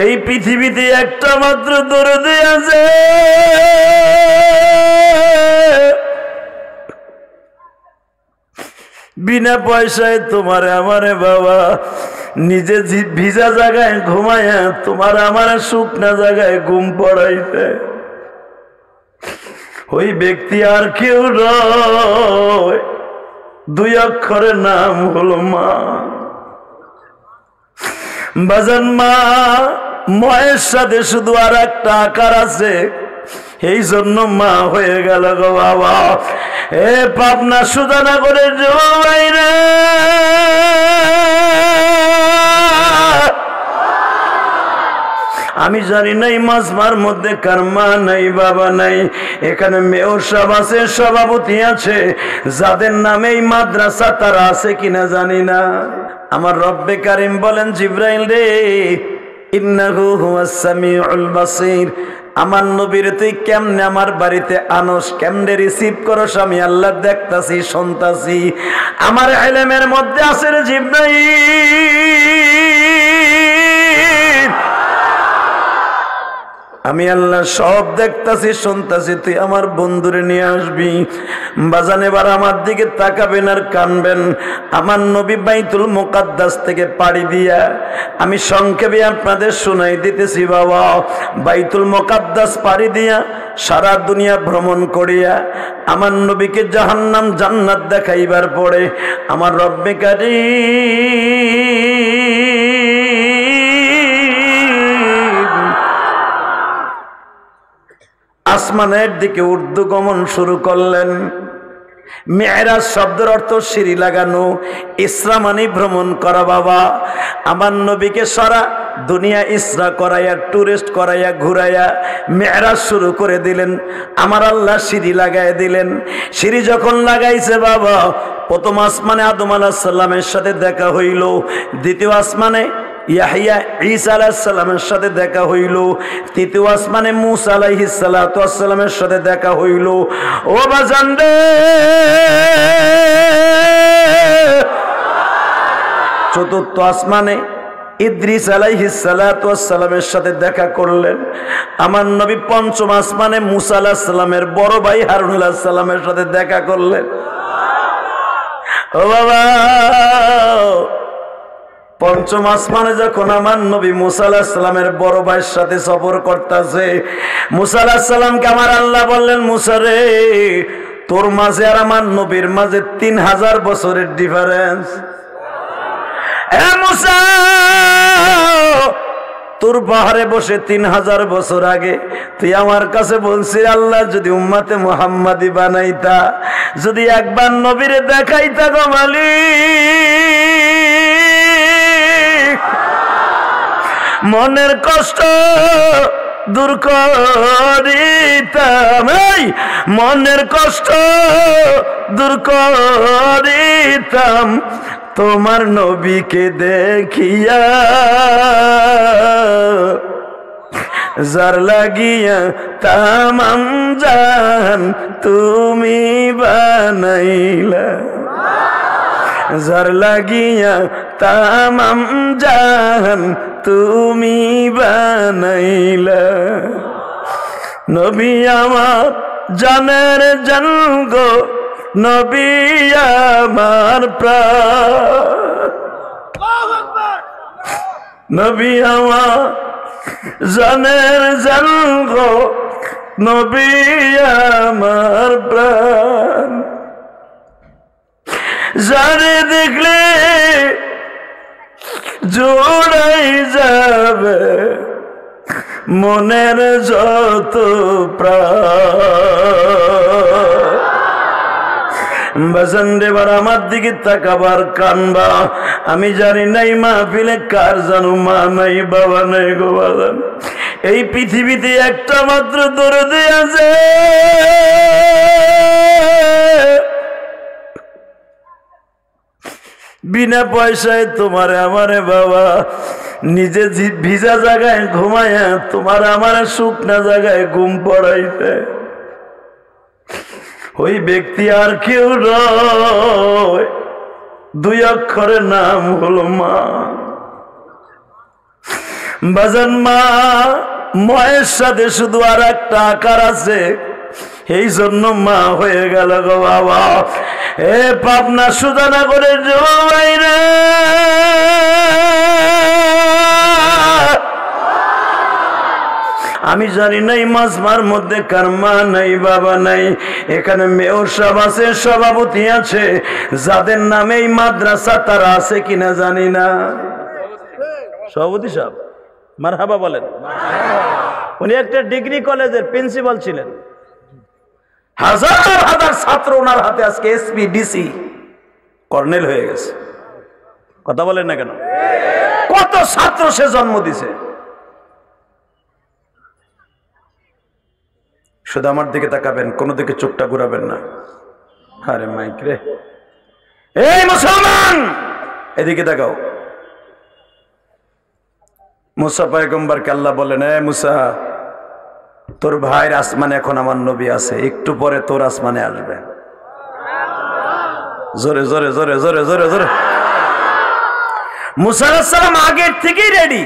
এই পৃথিবীতে একটা মাত্র দরদি আছে, বিনা পয়সায় তোমার আমারে বাবা নিজে ভিজা জায়গায় ঘুমায়া তোমার আমার শুকনা জায়গায় ঘুম পড়াইছে। ওই ব্যক্তি আর কেউ নয়, দুই অক্ষরের নাম হলো মা। বাজান মা, মায়ের সাথে শুধু আর একটা আকার আছে, এই জন্য মা হয়ে গেল গো বাবা। এ পাবনা সুধানগরের জবাই রে, আমি জানি নাই মাঝমার মধ্যে কার মা নাই বাবা নাই। এখানে মেয়র সাহেব আছে, সভাপতি আছে, যাদের নামে এই মাদ্রাসা তারা আছে কিনা জানি না। আমার রব্বে কারিম বলেন, জিব্রাইল রে ইন্নাহু হুয়াস সামিউল বাসীর, আমার নবীর তুই কেমনে আমার বাড়িতে আনস, কেমনে রিসিভ করস, আমি আল্লাহ দেখতাছি শুনতাছি। আমার ইলমের মধ্যে আছে রে জিব্রাইল, আমি আল্লাহ সব দেখতাছি শুনতাছি, তুই আমার বন্ধুরে নিয়ে আসবি। বাজান এবার আমার দিকে তাকাবেন আর কানবেন। আমার নবী বাইতুল মুকাদ্দাস থেকে পাড়ি দিয়া, আমি সংক্ষেপে আপনাদের শোনাই দিতেছি বাবা। বাইতুল মুকাদ্দাস পাড়ি দিয়া সারা দুনিয়া ভ্রমণ করিয়া আমার নবীকে জাহান্নাম জান্নাত দেখাইবার পরে আমার রব্বে কারীম আসমানের দিকে ঊর্ধ্বগমন শুরু করলেন। মেরাজ শব্দের অর্থ সিঁড়ি লাগানো, ইসরা মানে ভ্রমণ করা বাবা। আমার নবীকে সারা দুনিয়া ইসরা করাইয়া, টুরিস্ট করাইয়া, ঘুরাইয়া মেরাজ শুরু করে দিলেন। আমার আল্লাহ সিঁড়ি লাগাই দিলেন। সিঁড়ি যখন লাগাইছে বাবা, প্রথম আসমানে আদম আলাইহিস সালামের সাথে দেখা হইল, দ্বিতীয় আসমানে ইয়াহইয়া ঈসা আলাইহিস সালামের সাথে দেখা হইল, তৃতীয় আসমানে মূসা আলাইহিস সালাতু ওয়াস সালামের সাথে দেখা হইল। ও বাজান রে, চতুর্থ আসমানে ইদ্রিস আলাইহিস সালাতু ওয়াস সালামের সাথে দেখা করলেন। আমার নবী পঞ্চম আসমানে মূসা আলাইহিস সালামের বড় ভাই হারুন আলাইহিস সালামের সাথে দেখা করলেন। ও বাবা, পঞ্চম আসমানে যখন আমার নবী মূসা আলাইহিস সালামের বড় ভাইয়ের সাথে সফর করতেছে, মূসা আলাইহিস সালামকে আমার আল্লাহ বললেন, মূসা রে, তোর মাঝে আর আমার নবীর মাঝে 3000 বছরের ডিফারেন্স। এ মূসা, তোর পাহাড়ে বসে 3000 বছর আগে তুই আমার কাছে বলছি, আল্লাহ যদি উম্মতে মুহাম্মাদি বানাইতা, যদি একবার নবীরে দেখাইতা গো মালিক, মনের কষ্ট দূর করিতাম, মনের কষ্ট দূর করিতাম তোমার নবীকে দেখিয়া, যার লাগিয়া তামাম জাহান তুমি বানাইলা, যার লাগিয়া তামাম জাহান তুমি বানাইলা। নবী আমার জানের জান গো, নবী আমার প্রাণ, নবী আমার জানের জান গো, নবী আমার প্রাণ। যারে দেখলে জোড়াই যাবে মনের যত প্রাণ। বাজান এবার আমার দিকে তাকাবার কানবা। আমি জানি নাই মাহফিলে কার জানো মা নাই বাবা নাই গো বাজান। এই পৃথিবীতে একটা মাত্র দরদি আছে, বিনা পয়সায় তোমার আমারে বাবা নিজে ভিজা জায়গায় ঘুমায়া তোমার আমার শুকনা জায়গায় ঘুম পড়াইছে। ওই ব্যক্তি আর কেউ নয়, দুই অক্ষরের নাম হলো মা। বাজান মা মায়ের সাথে শুধু আর একটা আকার আছে, এই জন্য মা হয়ে গেল গো বাবা। এ পাবনা সুদানা করে জমাইরে আমি জানি নাই মাজমার মধ্যে কার মা নাই বাবা নাই। এখানে মেয়র সাহেব আছে, সভাপতি আছে, যাদের নামে এই মাদ্রাসা তারা আছে কিনা জানি না। সভাপতি সাহেব মারহাবা বলেন। উনি একটা ডিগ্রি কলেজের প্রিন্সিপাল ছিলেন। হাজার হাজার ছাত্র ওনার হাতে আজকে এসপি ডিসি কর্নেল হয়ে গেছে। কথা বলেন না কেন? কত ছাত্র সে জন্ম দিছে। শুধু আমার দিকে তাকাবেন, কোনো দিকে চোখটা ঘুরাবেন না। আরে মাইক রে, এই মুসলমান এদিকে তাকাও। মুসা পয়গম্বরকে আল্লাহ বলেন, এ মুসা তোর ভাইয়ের আসমানে এখন আমার নবী আছে, একটু পরে তোর আসমানে আসবে। জোরে জোরে জোরে জোরে জোরে জোরে। মুসা আলাইহিস সালাম আগের থেকেই রেডি।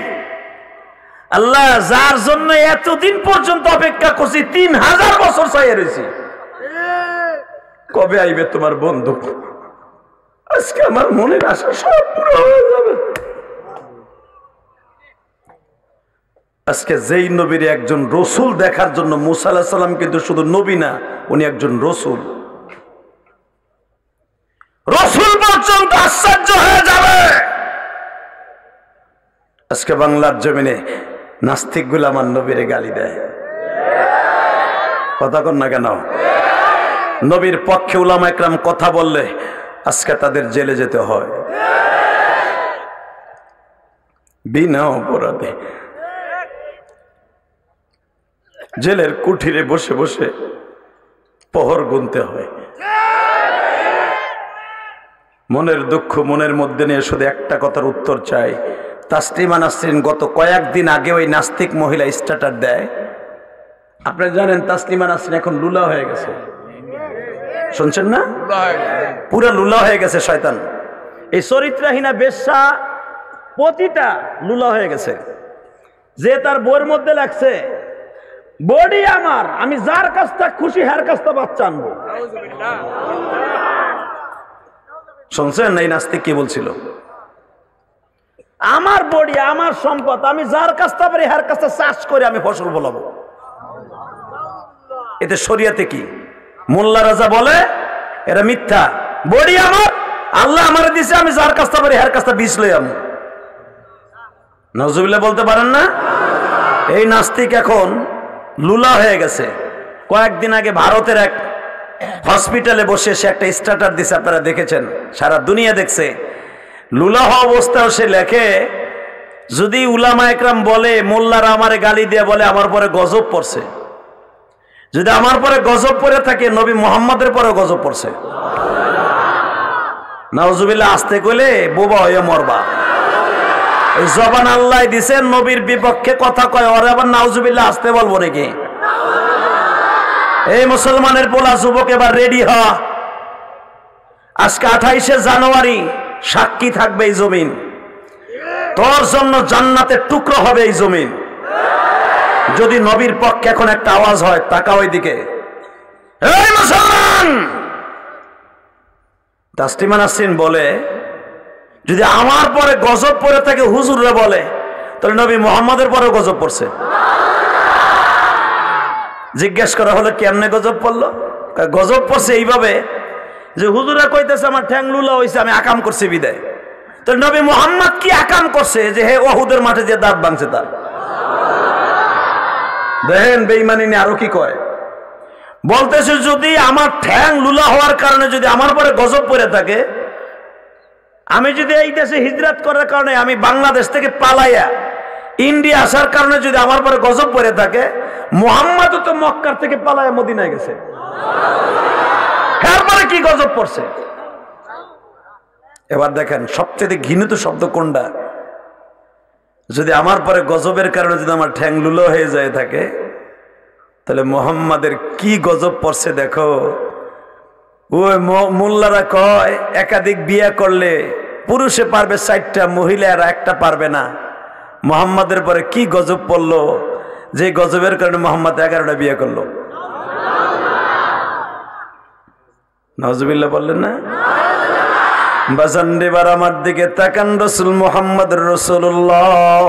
আল্লাহ যার জন্য এতদিন পর্যন্ত অপেক্ষা করছি, 3000 বছর চাইয়ে রয়েছি, কবে আইবে তোমার বন্ধু? আজকে আমার মনের আশা সব পুরো হয়ে যাবে। আজকে যেই নবীর একজন রসুল দেখার জন্য মুসা আলাইহিস সালাম কিন্তু শুধু নবী না, উনি একজন রসুল। রসুল পর্যন্ত আশ্চর্য হয়ে যাবে। আজকে বাংলার জমিনে নাস্তিক গুলো আমার নবীরে গালি দেয়। কথা কন না কেন? নবীর পক্ষে উলামা একরাম কথা বললে আজকে তাদের জেলে যেতে হয় বিনা অপরাধে। জেলের কুঠিরে বসে বসে প্রহর গুনতে হয়। মনের দুঃখ মনের মধ্যে নিয়ে শুধু একটা কথার উত্তর চাই। তাসলিমা নাসরিন গত কয়েকদিন আগে ওই নাস্তিক মহিলা স্ট্যাটাস দেয়। আপনারা জানেন তাসলিমা নাসরিন এখন লুলা হয়ে গেছে, শুনছেন না? পুরা লুলা হয়ে গেছে শয়তান। এই চরিত্রহীনা বেশ্যা প্রতিটা লুলা হয়ে গেছে। যে তার বইয়ের মধ্যে লাগছে, বডি আমার, আমি যার কাছটা খুশি হার কাছটা বাচ্চা আনবো। শুনছেন এই নাস্তিক কি বলছিল? আমার বডি আমার সম্পদ, আমি যার কাছটা পারি হার কাছটা চাষ করে আমি ফসল ফলাবো। এতে শরিয়াতে কি? মোল্লা রাজা বলে এরা মিথ্যা। বডি আমার, আল্লাহ আমারে দিছে, আমি যার কাছটা পারি হার কাছটা বীজ লই আমি। নাউজুবিল্লাহ বলতে পারেন না? এই নাস্তিক এখন লুলা হয়ে গেছে। কয়েকদিন আগে ভারতের এক হসপিটালে বসে সে একটা স্ট্যাটাস দিছে, আপনারা দেখেছেন, সারা দুনিয়া দেখছে। লুলা হওয়া অবস্থাও সে লেখে, যদি উলামা একরাম বলে মোল্লারা আমারে গালি দিয়ে বলে আমার পরে গজব পড়ছে, যদি আমার পরে গজব পড়ে থাকে নবী মুহাম্মদের পরে গজব পড়ছে। নাউজুবিল্লাহ আসতে কইলে বোবা হয়ে মরবা। এই জবান আল্লাহ দিছে, নবীর বিপক্ষে কথা কয়, ওরে আবার নাউজুবিল্লাহ আসতে বলবো নাকি? এই মুসলমানের পোলা যুবক এবার রেডি হ। আজকে 28শে জানুয়ারি সাক্ষী থাকবে এই জমিন, তোর জন্য জান্নাতের টুকরো হবে এই জমিন। যদি নবীর পক্ষে এখন একটা আওয়াজ হয়, তাকাও ওইদিকে। এই মুসলমান, তাসলিমা নাসরিন বলে যদি আমার পরে গজব পড়ে থাকে হুজুররা বলে, তাহলে নবী মুহাম্মদের পরে গজব পড়ছে। জিজ্ঞেস করা হলো কেমনে গজব পড়লো? গজব পড়ছে এইভাবে যে হুজুরা কইতেছে আমার ঠ্যাং লুলা হইছে, আমি আকাম করছি বিদায়। তো নবী মুহাম্মদ কি আকাম করছে যে হে ওহুদের মাঠে যে দাঁত ভাঙছে তার? দেখেন বেঈমানি নিয়ে আরো কি কয়। বলতেছে যদি আমার ঠ্যাং লুলা হওয়ার কারণে যদি আমার পরে গজব পড়ে থাকে, আমি যদি এই দেশে হিজরত করার কারণে আমি বাংলাদেশ থেকে পালাইয়া ইন্ডিয়া আসার কারণে যদি আমার পরে গজব পড়ে থাকে, মুহাম্মদও তো মক্কার থেকে পালাইয়া মদিনায় গেছে, এরপরে কি গজব পড়ছে? এবার দেখেন সবচেয়ে ঘৃণিত শব্দ কোনটা? যদি আমার পরে গজবের কারণে যদি আমার ঠ্যাং লুলো হয়ে যায় থাকে, তাহলে মুহাম্মাদের কি গজব পড়ছে দেখো। ওই মোল্লারা কয় একাধিক বিয়ে করলে পুরুষে পারবে 4টা, মহিলারা একটা পারবে না। মোহাম্মদের পরে কি গজব পড়লো যে গজবের কারণে মোহাম্মদ 11টা বিয়ে করলো? নাউজুবিল্লাহ বললেন না? বাজানবার আমার দিকে তাকান, রাসূল মুহাম্মদ রাসূলুল্লাহ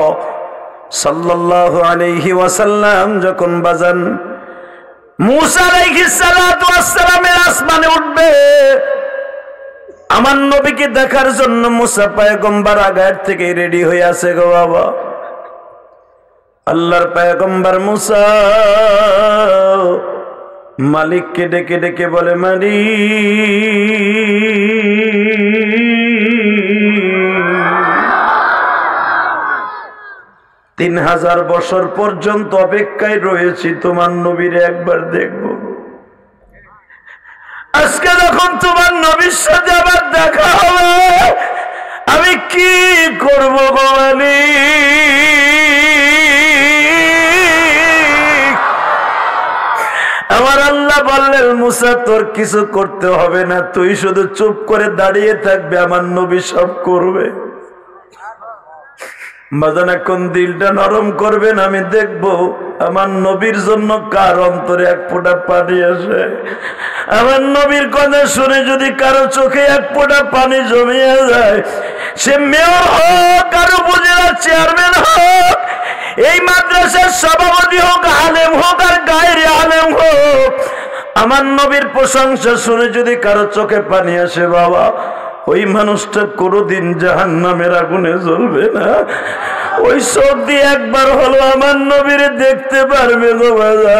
সাল্লাল্লাহু আলাইহি ওয়াসাল্লাম যখন বাজান মুসা আলাইহিস সালাতু ওয়াস সালামের আসমানে উঠবে, আমার নবীকে দেখার জন্য মুসা পয়গম্বর আগের থেকে রেডি হয়ে আছে গো বাবা। আল্লাহর পয়গম্বর মুসা মালিককে ডেকে ডেকে বলে, মালিক 3000 বছর পর্যন্ত অপেক্ষায় রয়েছি তোমার নবীরে একবার দেখব। আজকে যখন তোমার নবীর সাথে আবার দেখা হবে আমি কি করব গো মালিক? আমার আল্লাহ বললেন, মুসা তোর কিছু করতে হবে না, তুই শুধু চুপ করে দাঁড়িয়ে থাকবে, আমার নবী সব করবে। বাজান এখন দিলটা নরম করবেন, আমি দেখবো আমার নবীর জন্য কার অন্তরে এক ফোঁটা পানি আসে। আমার নবীর কথা শুনে যদি কারো চোখে এক ফোঁটা পানি জমিয়ে যায়, সে মেয়র হোক আর উপজেলার চেয়ারম্যান হোক, এই মাদ্রাসার সভাপতি হোক, আলেম হোক আর গায়ের আলেম হোক, আমার নবীর প্রশংসা শুনে যদি কারো চোখে পানি আসে বাবা, ওই মানুষটা কোনদিন জাহান্নামের আগুনে জ্বলবে না। ওই চোখ দিয়ে একবার হলো আমার নবীরে দেখতে পারবে গো বাজার।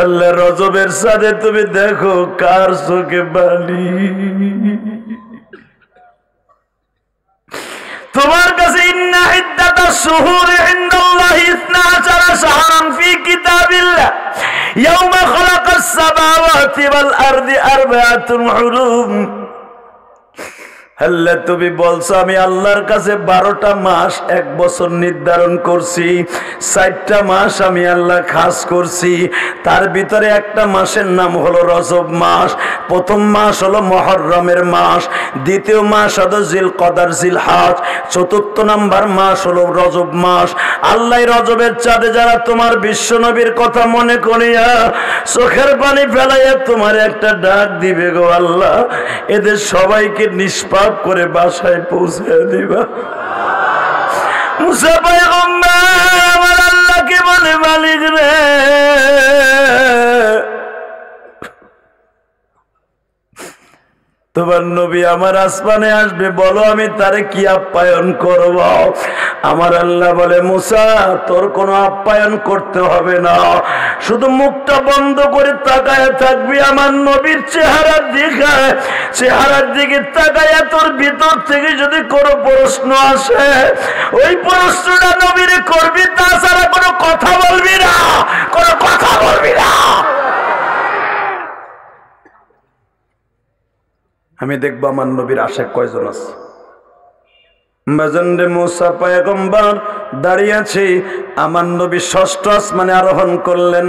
আল্লাহ রজবের সাথে তুমি দেখো কার চোখে পানি। তোমার কাছে ইন্না ইদ্দাতাশ শুহুরি ইনদাল্লাহি 12 শাহরান ফি কিতাবিল্লাহ ইয়াওমা খালাকাস সামাওয়াতি ওয়াল আরদি আরবাআতুন হুরুম। আল্লাহ তুমি বলছো আমি আল্লাহর কাছে 12টা মাস 1 বছর নির্ধারণ করছি, 4টা মাস আমি আল্লাহ খাস করছি, তার ভিতরে একটা মাসের নাম হলো রজব মাস, প্রথম মাস হলো মুহররমের মাস, দ্বিতীয় মাস হলো জিলকদার জিলহজ, চতুর্থ নাম্বার মাস হলো রজব মাস। আল্লাহ রজবের চাঁদে যারা তোমার বিশ্ব নবীর কথা মনে করিয়া চোখের পানি ফেলাইয়া তোমার একটা ডাক দিবে গো আল্লাহ, এদের সবাইকে নিষ্পাপ করে বাসায় পৌঁছে দিবা। মুসা পয়গম্বর আমার আল্লাহকে বলে, মালিক রে তোমার নবী আমার আসমানে আসবে, বলো আমি তারে কি আপ্যায়ন করব? আমার আল্লাহ বলে, মুসা তোর কোনো আপ্যায়ন করতে হবে না, শুধু মুখটা বন্ধ করে তাকায় থাকবি আমার নবীর চেহারার দিকে, চেহারার দিকে তাকায়া তোর ভিতর থেকে যদি কোনো প্রশ্ন আসে ওই প্রশ্নটা নবীরে করবি, তাছাড়া কোনো কথা বলবি না, কোনো কথা বলবি না। আমি দেখবো আমার নবীর আশেক কয়জন আছে। বাজানরে মুসা পয়গম্বর দাঁড়িয়ে আছে, আমার নবী 6ষ্ঠ আসমানে আরোহণ করলেন,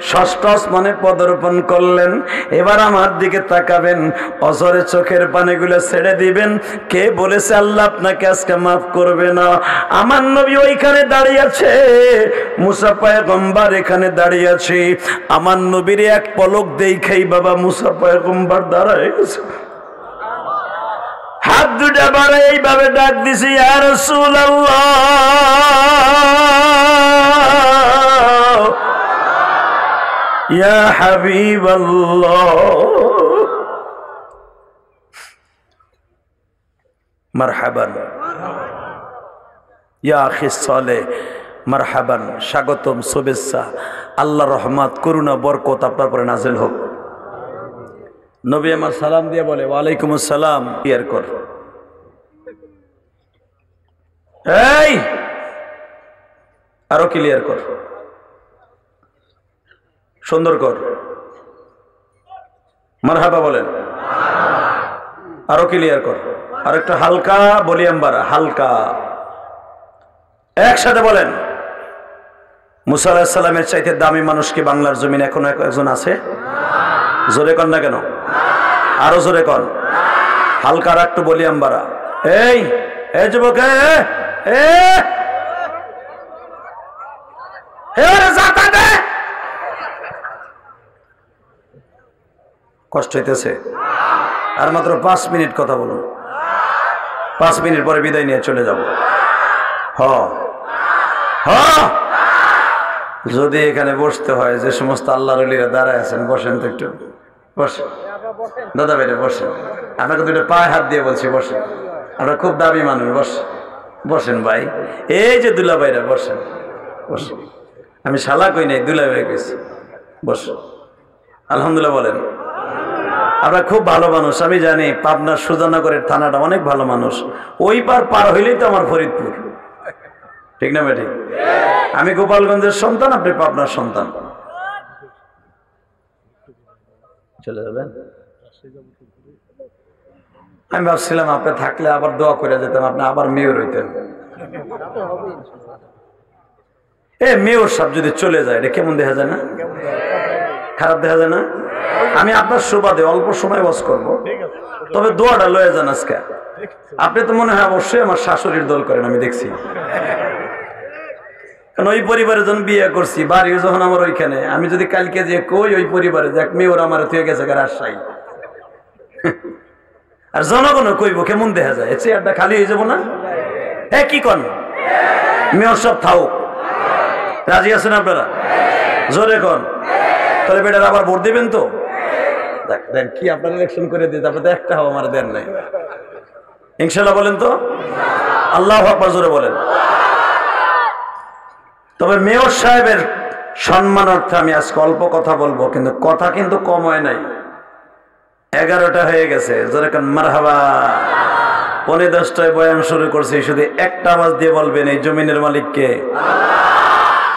6ষ্ঠ আসমানে পদার্পণ করলেন। এবার আমার দিকে তাকাবেন, অজরে চোখের পানিগুলো ছেড়ে দিবেন। কে বলেছে আল্লাহ আপনাকে আজকে মাফ করবে না? আমার নবী ওইখানে দাঁড়িয়ে আছে, মুসা পয়গম্বর এখানে দাঁড়িয়ে আছে। আমার নবীর এক পলক দেখেই বাবা মুসা পয়গম্বর দাঁড়ায় গেছে, হাত দুটা বাড়াই এইভাবে ডাক দিছি, ইয়া রাসূলুল্লাহ ইয়া হাবিবাল্লাহ মারহাবান ইয়া আখি সালেহ মারহাবান, স্বাগতম, শুভেচ্ছা, আল্লাহর রহমত, করুণা, বরকত আপনার পরে নাজিল হোক। নবী আমার সালাম দিয়ে বলে, ওয়ালাইকুম আসসালাম। ক্লিয়ার কর, এই আরো ক্লিয়ার কর, সুন্দর কর, মারহাবা বলেন, আরো ক্লিয়ার কর, আর একটা হালকা ভলিউম বাড়া, হালকা, একসাথে বলেন, মুসা আলাইহিস সালামের চাইতে দামি মানুষ কি বাংলার জমিনে এখনো একজন আছে? জোরে কন না কেন? আরো জোরে কন। হালকা আর একটু বলিয়াম বাড়া। এই এই যুবক, কষ্ট হইতেছে? আর মাত্র 5 মিনিট কথা বলুন, 5 মিনিট পরে বিদায় নিয়ে চলে যাব। যদি এখানে বসতে হয়, যে সমস্ত আল্লাহর ওলিরা দাঁড়ায় আছেন, বসেন তো একটু, বসেন দাদা ভাইরা, বসেন। আপনাকে দুটো পায়ে হাত দিয়ে বলছি বসেন, আমরা খুব দাবি মানুষ, বসেন ভাই। এই যে দুলা ভাইরা, বসেন বসেন। আমি শালা কই নাই, দুলা ভাই কইছি, বসেন। আলহামদুলিল্লাহ বলেন। আমরা খুব ভালো মানুষ, আমি জানি পাবনার সুজানগরের থানাটা অনেক ভালো মানুষ। ওই পার হইলেই তো আমার ফরিদপুর, ঠিক না বেটি? আমি গোপালগঞ্জের সন্তান, আপনি পাবনার সন্তান। চলে যাবেন? আমি ভাবছিলাম আপনি থাকলে আবার দোয়া করে যেতাম, আপনি আবার মেয়র হইতেন। মেয়র সাহেব যদি চলে যায়, এটা কেমন দেখা যায় না? খারাপ দেখা যায় না? আমি আপনার সুবাদে অল্প সময় ওয়াজ করব, তবে দোয়াটা লয়ে যান আজকে। আপনি তো মনে হয় অবশ্যই আমার শাশুড়ির দল করেন, আমি দেখছি। কারণ ওই পরিবারে যখন বিয়ে করছি, বাড়িও যখন আমার ওইখানে, আমি যদি কালকে যে কই ওই পরিবারে দেখ মেয়র আমার তুই গেছে রাজশাহী, আর জনগণও কইব কেমন দেখা যায়, চেয়ারটা খালি হয়ে যাবো না? হ্যাঁ কি কন? মেয়র সব থাও, রাজি আছেন আপনারা? জোরে কন। তাহলে বেটার আবার ভোট দিবেন তো? দেন কি আপনার ইলেকশন করে দিতে, আপনি তো একটা আমার দেন নাই। ইনশাল্লাহ বলেন তো? আল্লাহু আকবার জোরে বলেন। তবে মেয়র সাহেবের সম্মানার্থে আমি আজকে অল্প কথা বলবো, কিন্তু কথা কিন্তু কম হয় নাই। 11টা হয়ে গেছে, জোরে কান মারহাবা। 9:45 বয়ান শুরু করছি, শুধু একটা আওয়াজ দিয়ে বলবেন এই জমিনের মালিককে।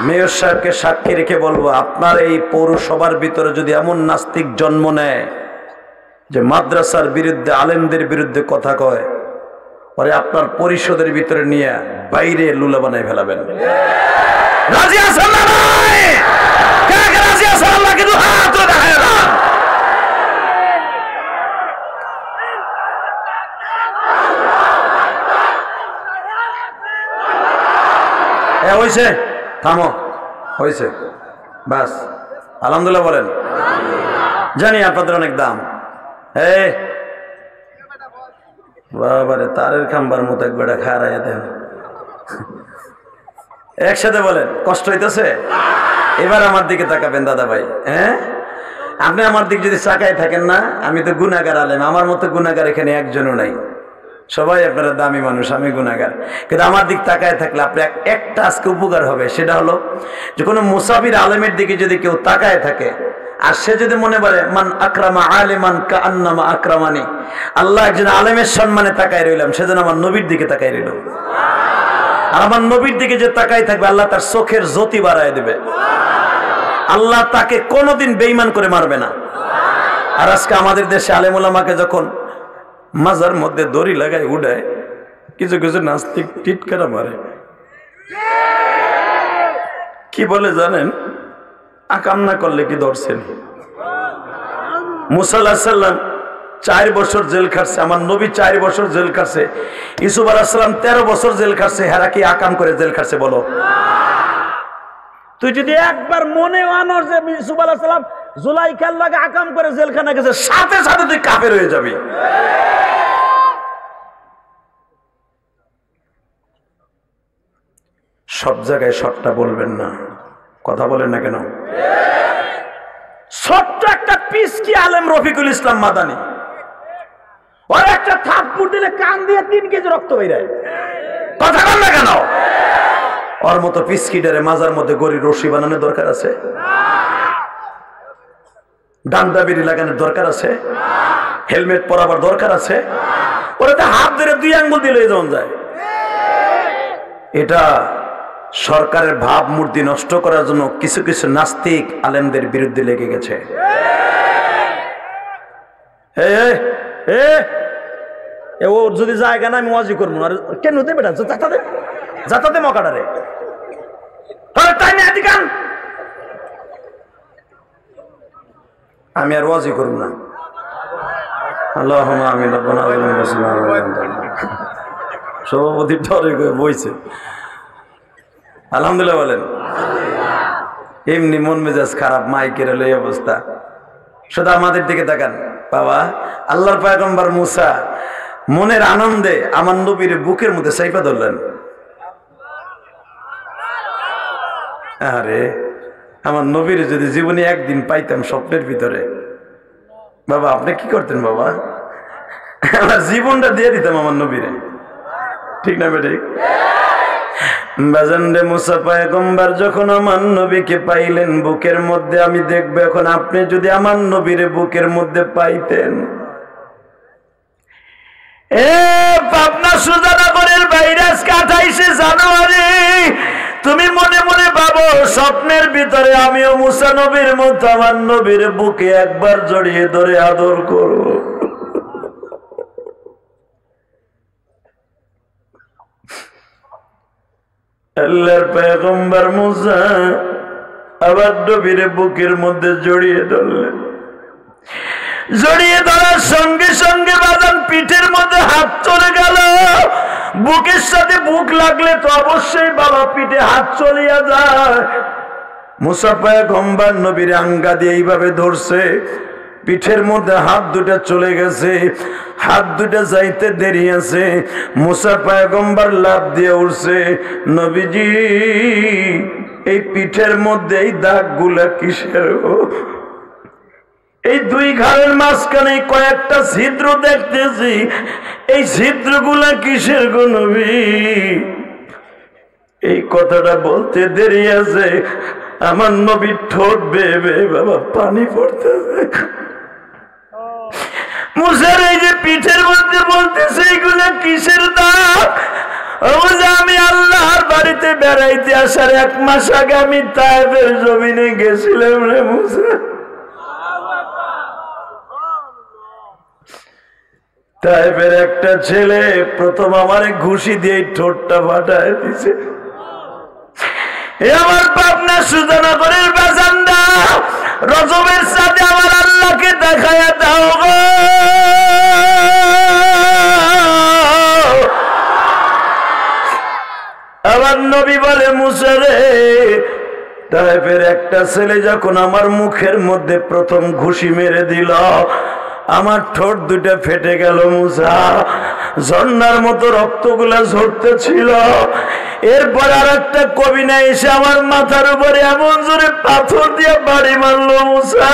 মেয়র সাহেবকে সাক্ষী রেখে বলবো, আপনার এই পৌরসভার ভিতরে যদি এমন নাস্তিক জন্ম নেয় যে মাদ্রাসার বিরুদ্ধে, আলেমদের বিরুদ্ধে কথা কয়, পরে আপনার পরিষদের ভিতরে নিয়ে বাইরে লুলা বানাই ফেলাবেন। রাজি আছেন না ভাই? কাকে রাজি আছেন? আল্লাহ কিন্তু হাত দেখায় না। হইছে, থামো, হয়েছে, বাস। আলহামদুলিল্লাহ বলেন। জানি আপনাদের অনেক দাম। বাবারে, তারের খাম্বার মতো এক বেটা খারাইয়া দেন। একসাথে বলেন, কষ্ট হইতেছে? এবার আমার দিকে তাকাবেন দাদা ভাই। হ্যাঁ, আপনি আমার দিক যদি তাকায় থাকেন না, আমি তো গুনাহগার আলেম, আমার মতো গুনাহগার এখানে একজনও নাই। সবাই আপনারা দামি মানুষ, আমি গুনাহগার। কিন্তু আমার দিক তাকায় থাকলে আপনার একটা আজকে উপকার হবে, সেটা হলো যে কোনো মুসাফির আলেমের দিকে যদি কেউ তাকায় থাকে, আর সে যদি মনে করে মান আকরামা আলিমান কাআন্নামা আকরামানি, আল্লাহ একজন আলেমের সম্মানে তাকায় রইলাম, সেজন্য আমার নবীর দিকে তাকায় রইল। আর আমার নবীর দিকে যে তাকায় থাকবে, আল্লাহ তার চোখের জ্যোতি বাড়ায় দেবে। আল্লাহ তাকে কোনোদিন বেঈমান করে মারবে না। আর আজকে আমাদের দেশে আলেম ওলামাকে যখন মাজার মধ্যে দড়ি লাগায় উড়ায়, কিছু কিছু নাস্তিক টিটকারা মারে। কি বলে জানেন? আকাম না করলে কি ধরছেন? মুসা আলাইহিস সালাম 4 বছর জেল খাটছে, আমার নবী 4 বছর জেল খাটছে, ইউসুফ আলাইহিস সালাম 13 বছর জেল খাটছে। হেরা কি আকাম করে জেল খাটছে? বলো। তুই যদি একবার মনে আনর যে ইউসুফ আলাইহিস সালাম জুলাইখার লাগে আকাম করে জেলখানা গেছে, সাথে সাথে তুই কাফের হয়ে যাবি। সব জায়গায় সবটা বলবেন না, কথা বলেন না কেন? ছোট্ট একটা পিস কি আলেম রফিকুল ইসলাম মাদানী, ওর একটা থাপ্পড় দিলে কান দিয়ে 3 কেজি রক্ত বেরায়, কথা বলেন না কেন? ওর মতো পিসকিটারে মাজার মধ্যে গড়ি রশি বানানোর দরকার আছে? ডান্ডা বেরি লাগানোর দরকার আছে? হেলমেট পরাবার দরকার আছে? ওরা তো হাত ধরে 2 আঙ্গুল দিলে যেমন যায়। এটা সরকারের ভাবমূর্তি নষ্ট করার জন্য কিছু কিছু নাস্তিক আলেমদের বিরুদ্ধে লেগে গেছে। ও যদি জায়গা না, আমি ওয়াজি করবো। আর কেন দেবে? যাতাতে মকাটারে তাই না দিকান আমি আর ওয়াজি করব না। আল্লাহুম্মা আমিন। সভাপতি ডরে বইছে। আলহামদুলিল্লাহ বলেন। এমনি মন মেজাজ খারাপ, মাইকের হলো এই অবস্থা। শুধু আমাদের দিকে তাকান বাবা। আল্লাহর পয়গম্বর মুসা মনের আনন্দে আমার নবীর বুকের মধ্যে সাইফা ধরলেন। আরে আমার নবীর যদি জীবনে একদিন পাইতাম স্বপ্নের ভিতরে, বাবা আপনি কি করতেন বাবা? আমার জীবনটা দিয়ে দিতাম আমার নবীরে, ঠিক না বেঠিক? বাজান রে, মুসা পয়গম্বর যখন আমার নবীকে পাইলেন বুকের মধ্যে, আমি দেখবো এখন আপনি যদি আমার নবীরে বুকের মধ্যে পাইতেন। পাবনা সুজানগরের বাইরে 28শে জানুয়ারি তুমি মনে মনে ভাবো স্বপ্নের ভিতরে আমিও মুসা নবীর মতো আমার নবীর বুকে একবার জড়িয়ে ধরে আদর করব। আল্লাহর পয়গম্বর মুসা আবার নবীর বুকের মধ্যে জড়িয়ে ধরলেন। জড়িয়ে ধরার সঙ্গে সঙ্গে বাজান পিঠের মধ্যে হাত চলে গেল। বুকের সাথে বুক লাগলে তো অবশ্যই বাবা পিঠে হাত চলিয়া যায়। মুসা পয়গম্বর নবীর আঙ্গা দিয়ে এইভাবে ধরছে, পিঠের মধ্যে হাত দুটা চলে গেছে। হাত দুটা যাইতে দেরি আছে, মুসা পয়গম্বর লাফ দিয়ে উঠছে। নবীজি এই পিঠের মধ্যে এই দাগ গুলা কিসের? এই দুই ঘাড়ের মাঝখানে কয়েকটা ছিদ্র দেখতেছি, এই ছিদ্রগুলা কিসের গো নবী? এই কথাটা বলতে দেরি আছে, আমার নবীর ঠোঁট বেয়ে বেয়ে বাবা পানি পড়তেছে। মুসার এই যে পিঠের মধ্যে বলতেছে এইগুলা কিসের দাগ? আমি আল্লাহর বাড়িতে বেড়াইতে আসার 1 মাস আগে আমি তায়েফের জমিনে গেছিলাম রে মুসা। তায়েফের একটা ছেলে প্রথম আমারে ঘুষি দিয়ে ঠোঁটটা ফাটায় দিছে। আমার পাবনা সুজানগরের বাজান্দা রজবের সাথে আমার আল্লাহকে দেখায়া দাও গো। আমার নবী বলে মুসা রে, তায়েফের একটা ছেলে যখন আমার মুখের মধ্যে প্রথম ঘুষি মেরে দিল, আমার ঠোঁট দুটা ফেটে গেল মুসা। ঝর্ণার মতো রক্তগুলা ঝরতেছিল। এরপর আর একটা কবিনা এসে আমার মাথার উপরে এমন জোরে পাথর দিয়ে বাড়ি মারলো মুসা,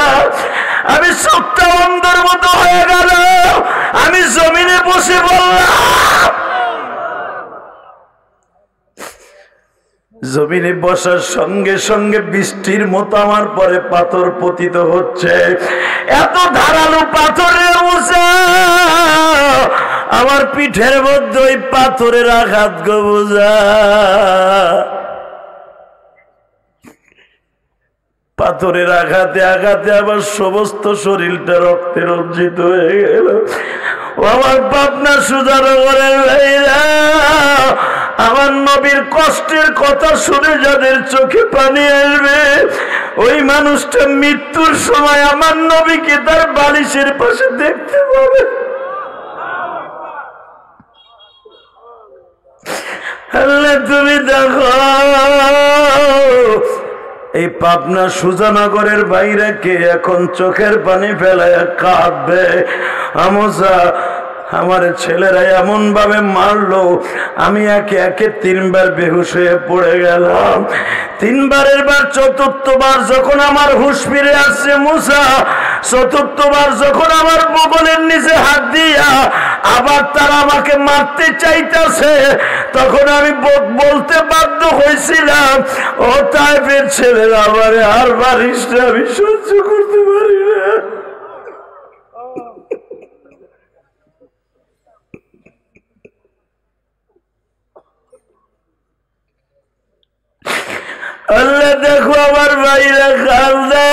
আমি চোখটা অন্ধের মতো হয়ে গেল। আমি জমিনে বসে বললাম, জমিনে বসার সঙ্গে সঙ্গে বৃষ্টির মতো আমার পরে পাথর পতিত হচ্ছে। এত ধারালো পাথরের মুসা, আমার পিঠের মধ্যে ওই পাথরের আঘাত গো বুঝা। পাথরের আঘাতে আঘাতে আমার সমস্ত শরীরটা রক্তে রঞ্জিত হয়ে গেল। ও আমার পাবনা সুজানগরের ভাইরা, আমার নবীর কষ্টের কথা শুনে যাদের চোখে পানি আসবে, ওই মানুষটা মৃত্যুর সময় আমার নবীকে তার বালিশের পাশে দেখতে পাবে। আল্লাহ তুমি দেখো এই পাবনা সুজানগরের বাইরে কে এখন চোখের পানি ফেলায় কাঁদবে। আমজা আমার ছেলেরা এমন ভাবে মারলো, আমি একে একে 3 বার বেহুশ হয়ে পড়ে গেলাম। 3 বারের বার চতুর্থবার যখন আমার হুঁশ ফিরে আসছে মুসা, চতুর্থবার যখন আমার বগলের নিচে হাত দিয়া আবার তারা আমাকে মারতে চাইতেছে, তখন আমি বলতে বাধ্য হয়েছিলাম, ও তাইফের ছেলেরা আমারে আর পারিস না, আমি সহ্য করতে পারি না। আল্লাহ দেখো আমার ভাইরা কাঁদে।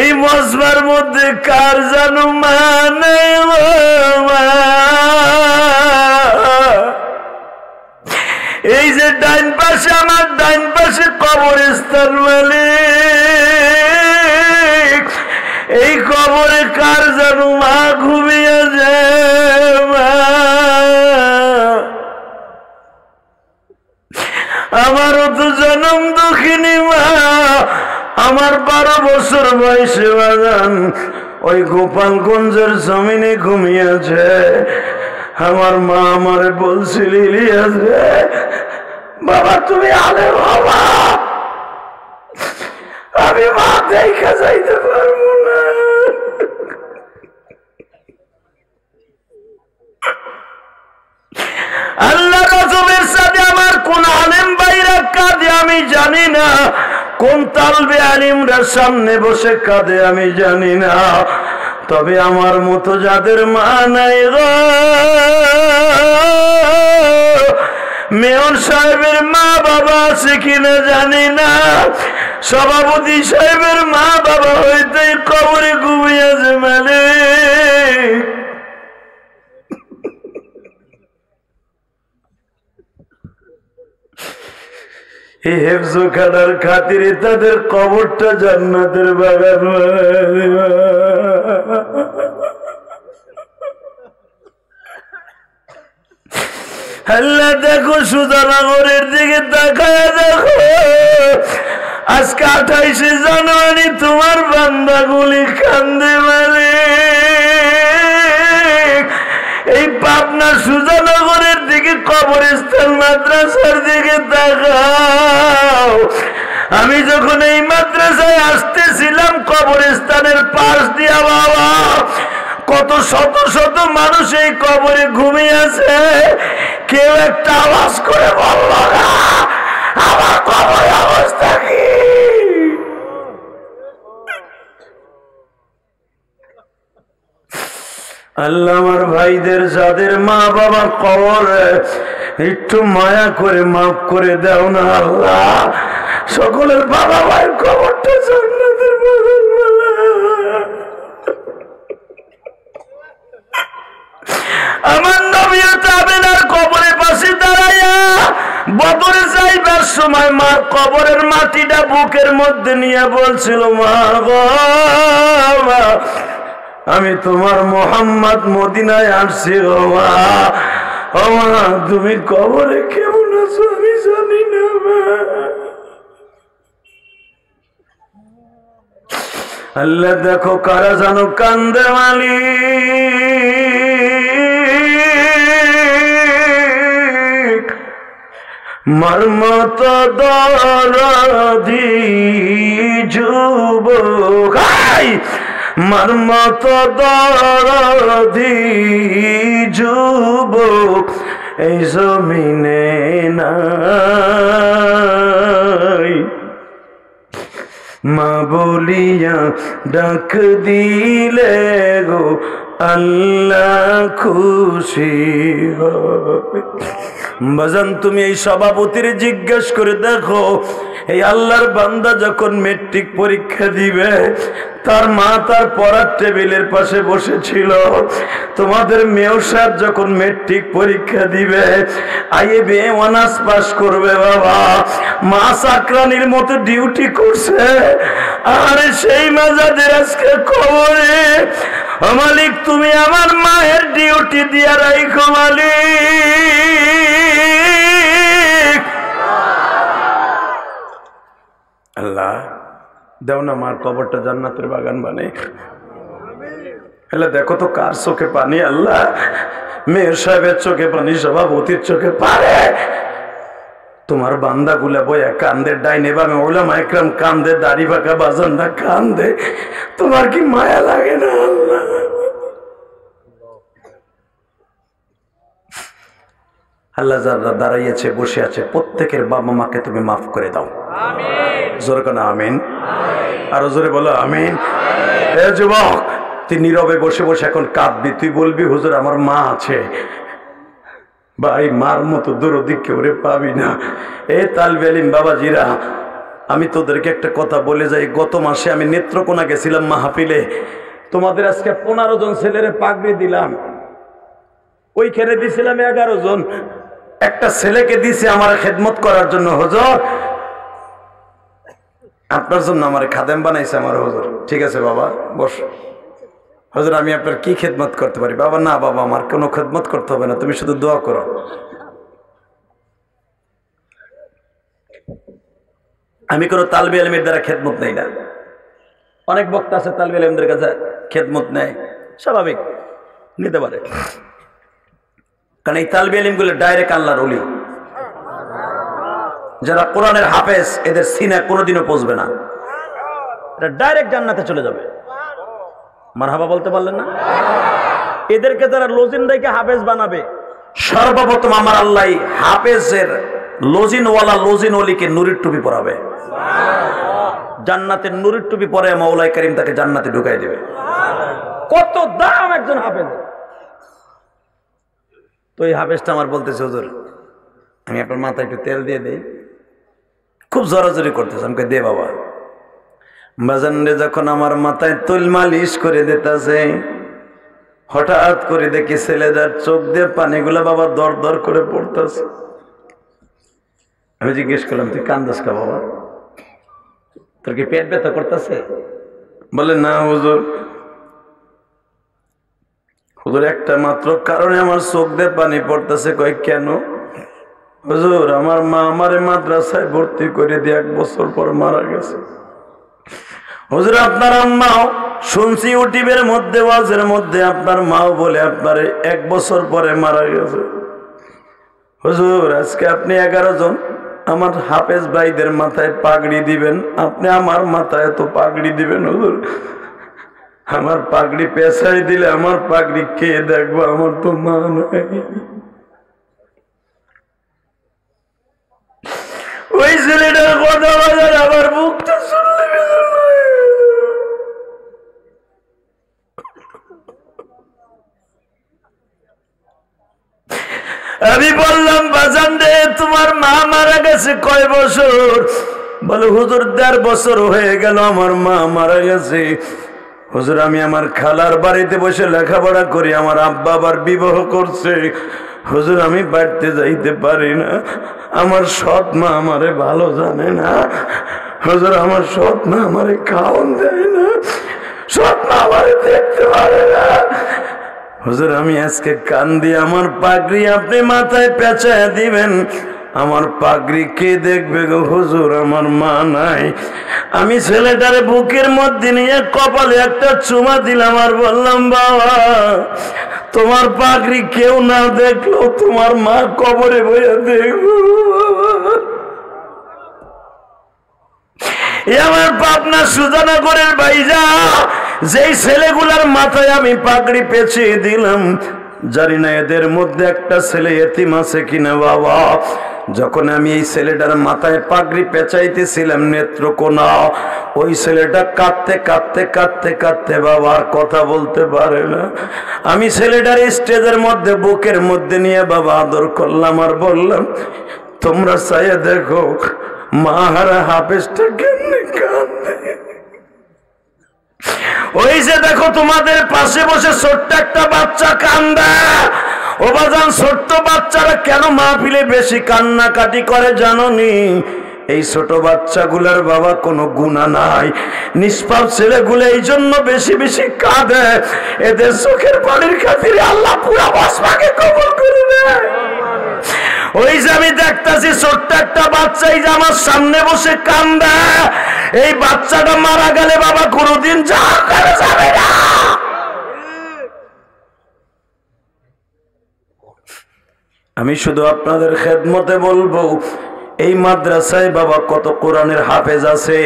এই মজমার মধ্যে কার জানো মানে এই যে ডাইন পাশে, আমার ডাইন পাশে কবরস্থান মালিক, এই কবরে কার জানো মা ঘুমিয়ে যায়। আমারও তো জন্ম দুঃখিনী মা, আমার 12 বছর বয়সে বাজান ওই গোপালগঞ্জের জমিনে ঘুমিয়েছে। আমার মা আমারে বলছিল, ইলিয়াস রে বাবা তুমি আলে বাবা, আমি মা দেখা যাইতে পারবো না। আল্লাহ রাসূলের সাথে আমার কোন আলেম ভাইরা কাঁদে আমি জানি না, কোন তালবে আলিমরা সামনে বসে কাঁদে আমি জানি না, তবে আমার মতো যাদের মা নাই গো, মেয়র সাহেবের মা বাবা আছে কিনা জানি না, সভাপতি সাহেবের মা বাবা হইতে কবরে ঘুমিয়েছে মালিক। এই হেফজ খানার খাতিরে তাদের কবরটা জান্নাতের বাগান। আল্লাহ দেখো সুধানগরের দিকে তাকায় দেখো, আজকে 28শে জানুয়ারি তোমার বান্দাগুলি কান্দে মালিক। এই পাবনা সুজানগরের দিকে কবরস্থান মাদ্রাসার দিকে তাকাও। আমি যখন এই মাদ্রাসায় আসতেছিলাম কবরস্থানের পাশ দিয়া বাবা, কত শত শত মানুষ এই কবরে ঘুমিয়ে আছে, কেউ একটা আওয়াজ করে বলল না আমার কবরের অবস্থা কি। আল্লাহ আমার ভাইদের যাদের মা বাবা কবরে, একটু মায়া করে মাফ করে দাও না আল্লাহ। সকলের বাবা ভাইয়ের কবরটা জান্নাতের বাগান বাবা। আমার নবীও তাবেনার কবরের পাশে দাঁড়াইয়া বদরে যাইবার সময় মা কবরের মাটিটা বুকের মধ্যে নিয়ে বলছিল, মা গো মা, আমি তোমার মোহাম্মদ মদিনায় আসছি গো মা, ও মা তুমি কবরে কেমন আছো আমি জানি না মা। আল্লাহ দেখো কারা জানো কান্দে মালিক, মর্মত দরদি যুবক, মর্মত দরদি যুবক এই জমিনে নাই, মা বলিয়া ডাক দিলে গো আল্লাহ খুশি হবে। বাজান তুমি এই সভাপতির জিজ্ঞেস করে দেখো, এই আল্লাহর বান্দা যখন মেট্রিক পরীক্ষা দিবে তার মা তার পড়ার টেবিলের পাশে বসেছিল। তোমাদের মেয়র সাহেব যখন মেট্রিক পরীক্ষা দিবে, আইএবে অনার্স পাস করবে বাবা, মা চাকরানির মতো ডিউটি করছে, আর সেই মা যাদের আজকে কবরে, মালিক তুমি আমার মায়ের ডিউটি দিয়া রাখো মালিক। আল্লাহ দেও না মার কবরটা জান্নাতের বাগান বানাই। এলা দেখো তো কার চোখে পানি, আল্লাহ মেয়র সাহেবের চোখে পানি, সভাপতির চোখে পারে, তোমার বান্দা গুলা বইয়া কান্দে, ডাইনে বামে ওলামা একরাম কান্দে, দাড়ি বাঁকা বাজানরা কান্দে, তোমার কি মায়া লাগে না আল্লাহ? আল্লাহ যারা দাঁড়াইয়াছে বসে আছে প্রত্যেকের বাবা মাকে তুমি মাফ করে দাও, জোরে কেন আমিন, আরো জোরে বলো আমিন। এ যুবক তুই নীরবে বসে বসে এখন কাঁদবি, তুই বলবি হুজুর আমার মা আছে, ভাই মার মতো দরদি কেউ রে পাবি না। এ তালবে আলিম বাবাজিরা, আমি তোদেরকে একটা কথা বলে যাই, গত মাসে আমি নেত্রকোনা গেছিলাম মাহফিলে, তোমাদের আজকে 15 জন ছেলেরে পাগড়ি দিলাম, ওইখানে দিছিলাম 11 জন, একটা ছেলেকে দিছে আমার খেদমত করার জন্য। হুজুর আপনার জন্য আমার খাদেম বানাইছে আমার হুজুর। ঠিক আছে বাবা বস। হুজুর আমি আপনার কি খেদমত করতে পারি? বাবা না বাবা আমার কোনো খেদমত করতে হবে না, তুমি শুধু দোয়া করো। আমি কোনো তালবে ইলমের দ্বারা খেদমত নেই না। অনেক বক্তা আছে তালবে ইলমদের কাছে খেদমত নেয়, স্বাভাবিক নিতে পারে, কারণ এই তালবে ইলমগুলো ডাইরেক্ট আল্লাহর ওলি। যারা কোরআনের হাফেজ এদের সিনা কোনোদিনও পৌঁছবে না, এটা ডাইরেক্ট জান্নাতে চলে যাবে। মারহাবা বলতে পারলেন না? এদেরকে যারা লজিনদাইকে হাফেজ বানাবে, সর্বপ্রথম আমার আল্লাহ হাফেজের লজিনওয়ালা লজিন ওলিকে নুরির টুপি পরাবে। জান্নাতের নুরির টুপি পরে মাওলাই কারীম তাকে জান্নাতে ঢুকাই দেবে। কত দাম একজন হাফেজের! তো এই হাফেজটা আমার বলতেছে হুজুর আমি আপনার মাথায় একটু তেল দিয়ে দেই। খুব জোরাজোরি করতেছে। আমাকে দে বাবা। বাজানরে যখন আমার মাথায় তৈল মালিশ করে দিতেছে, হঠাৎ করে দেখি ছেলেটার চোখ দিয়ে পানিগুলা বাবা দর দর করে পড়তেছে। আমি জিজ্ঞেস করলাম তুই কান্দস কা বাবা, তোর কি পেট ব্যথা করতেছে? বলে না হুজুর, হুজুর একটা মাত্র কারণে আমার চোখ দিয়ে পানি পড়তেছে। কয় কেন? হুজুর আমার মা আমারে মাদ্রাসায় ভর্তি করে দিয়ে 1 বছর পর মারা গেছে। হুজুর আপনার আম্মাও শুনছি ইউটিউবের মধ্যে ওয়াজের মধ্যে আপনার মাও বলে আপনারে 1 বছর পরে মারা গেছে। হুজুর আজকে আপনি 11 জন আমার হাফেজ ভাইদের মাথায় পাগড়ি দিবেন, আপনি আমার মাথায় তো পাগড়ি দিবেন। হুজুর আমার পাগড়ি পেছাই দিলে আমার পাগড়ি কে দেখবো? আমার তো মা নাই। ওই ছেলেটার কথা বাজার আমার মুখটা শুনলে আমি বললাম বাজান রে তোমার মা মারা গেছে কয় বছর? বলে হুজুর 1.5 বছর হয়ে গেল আমার মা মারা গেছে। হুজুর আমি আমার খালার বাড়িতে বসে লেখাপড়া করি, আমার আব্বা আবার বিবাহ করছে। হুজুর আমি বাড়িতে যাইতে পারি না, আমার সৎ মা আমারে ভালো জানে না। হুজুর আমার সৎ মা আমারে খাওয়ান দেয় না, সৎ মা আমারে দেখতে পারে না। হুজুর আমি আজকে কান্দি, আমার পাগড়ি আপনি মাথায় পেঁচায় দিবেন, আমার পাগড়ি কে দেখবে গো? হুজুর আমার মা নাই। আমি ছেলেটারে বুকের মধ্যে নিয়ে কপালে একটা চুমা দিলাম আর বললাম বাবা তোমার পাগড়ি কেউ না দেখলো তোমার মা কবরে বইয়া দেখবো। আমার পাবনা সুজানগরের ভাইজা যেই ছেলেগুলার মাথায় আমি পাগড়ি পেঁচিয়ে দিলাম, জানি না এদের মধ্যে একটা ছেলে এতিম আছে কিনা বাবা। যখন আমি এই ছেলেটার মাথায় পাগড়ি পেঁচাইতেছিলাম নেত্রকোনা, ওই ছেলেটা কাঁদতে কাঁদতে কাঁদতে কাঁদতে বাবা আর কথা বলতে পারে না। আমি ছেলেটার স্টেজের মধ্যে বুকের মধ্যে নিয়ে বাবা আদর করলাম আর বললাম তোমরা চাইয়া দেখো মাহারা হাফেজটা কেমনে কাঁদে। ওই যে দেখো তোমাদের পাশে বসে ছোট্ট একটা বাচ্চা কান্দা। ও বাজান ছোট্ট বাচ্চারা কেন মাহফিলে বেশি কান্নাকাটি করে জানোনি? এই ছোট বাচ্চাগুলার বাবা কোনো গুনাহ নাই, নিষ্পাপ ছেলেগুলো এই জন্য বেশি বেশি কাঁদে। এদের চোখের পানির খাতিরে আল্লাহ পুরা বসমাকে কবুল করে নেয়। ওই যে আমি দেখতেছি ছোট্ট একটা বাচ্চা এই যে আমার সামনে বসে কান্দা, এই বাচ্চাটা মারা গেলে বাবা কোনোদিন জাহান্নামে যাবে না। আমি শুধু আপনাদের খেদমতে বলবো এই মাদ্রাসায় বাবা কত কোরআনের হাফেজ আছে,